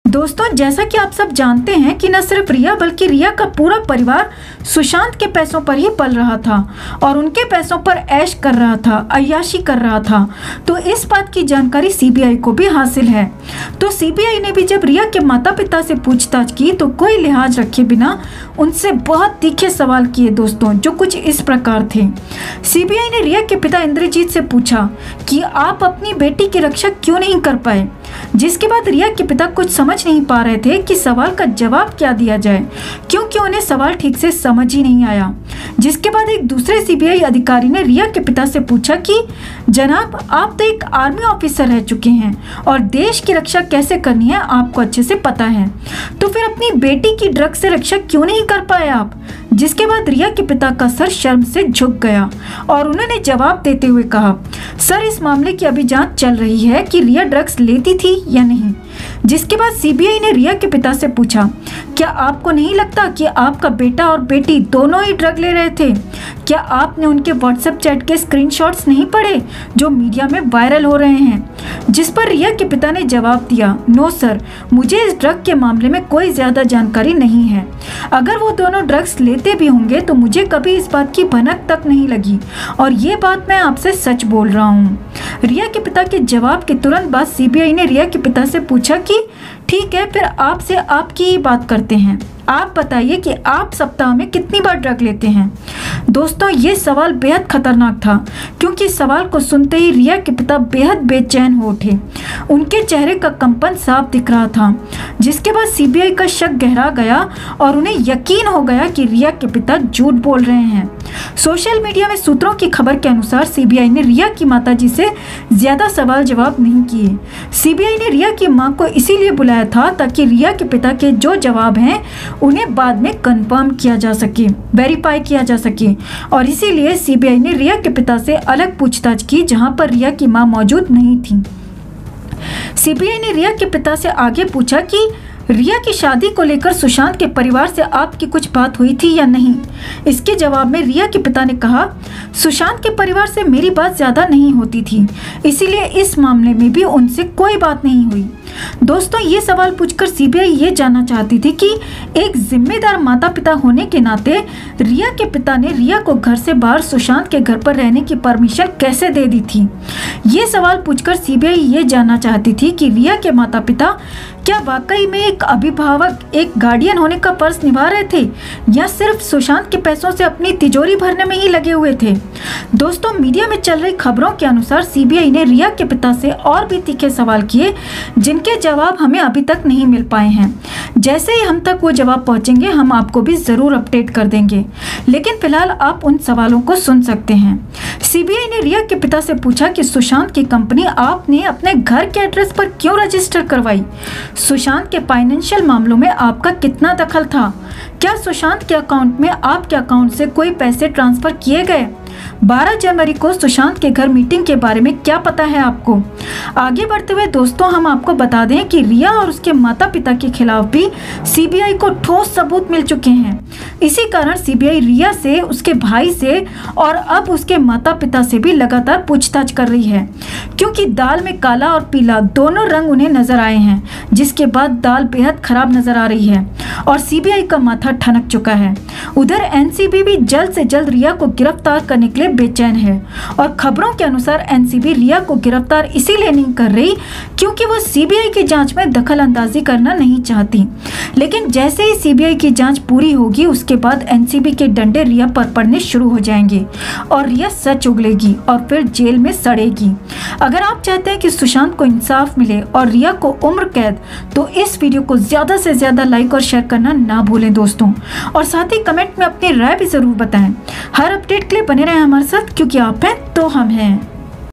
दोस्तों, जैसा कि आप सब जानते हैं कि न सिर्फ रिया बल्कि रिया का पूरा परिवार सुशांत के पैसों पर ही पल रहा था और उनके पैसों पर ऐश कर रहा था, अय्याशी कर रहा था। तो इस बात की जानकारी सीबीआई को भी हासिल है। तो सीबीआई ने भी जब रिया के माता पिता से पूछताछ की तो कोई लिहाज रखे बिना उनसे बहुत तीखे सवाल किए दोस्तों, जो कुछ इस प्रकार थे। सीबीआई ने रिया के पिता इंद्रजीत से पूछा कि आप अपनी बेटी की रक्षा क्यों नहीं कर पाए, जिसके बाद रिया के पिता कुछ समझ नहीं पा रहे थे कि सवाल का जवाब क्या दिया जाए, क्योंकि उन्हें सवाल ठीक से समझ ही नहीं आया। जिसके बाद एक दूसरे सीबीआई अधिकारी ने रिया के पिता से पूछा कि जनाब, आप तो एक आर्मी ऑफिसर रह चुके हैं और देश की रक्षा कैसे करनी है आपको अच्छे से पता है, तो फिर अपनी बेटी की ड्रग से रक्षा क्यों नहीं कर पाए आप। जिसके बाद रिया के पिता का सर शर्म से झुक गया और उन्होंने जवाब देते हुए कहा, सर, इस मामले की अभी जांच चल रही है कि रिया ड्रग्स लेती थी या नहीं। जिसके बाद सीबीआई ने रिया के पिता से पूछा, क्या आपको नहीं लगता कि आपका बेटा और बेटी दोनों ही ड्रग ले रहे थे? क्या आपने उनके व्हाट्सएप चैट के स्क्रीनशॉट्स नहीं पढ़े जो मीडिया में वायरल हो रहे हैं? जिस पर रिया के पिता ने जवाब दिया, नो सर, मुझे इस ड्रग के मामले में कोई ज्यादा जानकारी नहीं है। अगर वो दोनों ड्रग्स लेते भी होंगे तो मुझे कभी इस बात की भनक तक नहीं लगी और ये बात मैं आपसे सच बोल रहा हूँ। रिया के पिता के जवाब के तुरंत बाद सीबीआई ने रिया के पिता से पूछा कि ठीक है, फिर आपसे आपकी ही बात करते हैं। आप बताइए कि आप सप्ताह में कितनी बार ड्रग लेते हैं? दोस्तों, ये सवाल बेहद खतरनाक था क्योंकि सवाल को सुनते ही रिया के पिता बेहद बेचैन हो उठे। उनके चेहरे का कंपन साफ दिख रहा था। जिसके बाद सीबीआई का शक गहरा गया और उन्हें यकीन हो गया कि रिया के पिता झूठ बोल रहे हैं। सोशल मीडिया में सूत्रों की खबर के अनुसार सीबीआई ने रिया की माताजी से ज्यादा सवाल जवाब नहीं किए। सीबीआई ने रिया की मां को इसीलिए बुलाया था ताकि रिया के पिता के जो जवाब हैं उन्हें बाद में कंफर्म किया जा सके, वेरीफाई किया जा सके। और इसीलिए सीबीआई ने रिया के पिता से अलग पूछताछ की जहां पर रिया की मां मौजूद नहीं थी। सीबीआई ने रिया के पिता से आगे पूछा कि रिया की शादी को लेकर सुशांत के परिवार से आपकी कुछ बात हुई थी या नहीं। इसके जवाब में रिया के पिता ने कहा, सुशांत के परिवार से मेरी बात ज्यादा नहीं होती थी, इसीलिए इस मामले में भी उनसे कोई बात नहीं हुई। दोस्तों, ये सवाल पूछकर सीबीआई ये जानना चाहती थी कि एक जिम्मेदार माता पिता होने के नाते रिया के पिता ने रिया को घर से बाहर सुशांत के घर पर रहने की परमिशन कैसे दे दी थी। ये सवाल पूछकर सीबीआई ये जानना चाहती थी कि रिया के माता पिता क्या वाकई में एक अभिभावक, एक गार्डियन होने का फर्ज निभा रहे थे या सिर्फ सुशांत के पैसों से अपनी तिजोरी भरने में ही लगे हुए थे। दोस्तों, मीडिया में चल रही खबरों के अनुसार सीबीआई ने रिया के पिता से और भी तीखे सवाल किए जिनके जवाब हमें अभी तक नहीं मिल पाए हैं। जैसे ही हम तक वो जवाब पहुंचेंगे हम आपको भी जरूर अपडेट कर देंगे, लेकिन फिलहाल आप उन सवालों को सुन सकते हैं। सीबीआई ने रिया के पिता से पूछा कि सुशांत की कंपनी आपने अपने घर के एड्रेस पर क्यों रजिस्टर करवाई? सुशांत के फाइनेंशियल मामलों में आपका कितना दखल था? क्या सुशांत के अकाउंट में आपके अकाउंट से कोई पैसे ट्रांसफर किए गए? 12 जनवरी को सुशांत के घर मीटिंग के बारे में क्या पता है आपको? आगे बढ़ते हुए दोस्तों, हम आपको बता दें कि रिया और उसके माता पिता के खिलाफ भी सीबीआई को ठोस सबूत मिल चुके हैं। इसी कारण सीबीआई रिया से, उसके भाई से और अब उसके माता पिता से भी लगातार पूछताछ कर रही है, क्योंकि दाल में काला और पीला दोनों रंग उन्हें नजर आए हैं। जिसके बाद दाल बेहद खराब नजर आ रही है और सीबीआई का माथा ठनक चुका है। उधर एनसीबी भी जल्द से जल्द रिया को गिरफ्तार करने के लिए बेचैन है और खबरों के अनुसार एनसीबी रिया को गिरफ्तार इसीलिए नहीं कर रही क्योंकि वो सीबीआई की जांच में दखल अंदाजी करना नहीं चाहती। लेकिन जैसे ही सीबीआई की जांच पूरी होगी उसके बाद एनसीबी के डंडे रिया पर पड़ने शुरू हो जाएंगे और रिया सच उगलेगी और फिर जेल में सड़ेगी। अगर आप चाहते हैं कि सुशांत को इंसाफ मिले और रिया को उम्र कैद, तो इस वीडियो को ज्यादा से ज्यादा लाइक और शेयर करना ना भूलें दोस्तों, और साथ ही कमेंट में अपनी राय भी जरूर बताएं। हर अपडेट के लिए बने रहें हमारे साथ, क्योंकि आप हैं तो हम हैं।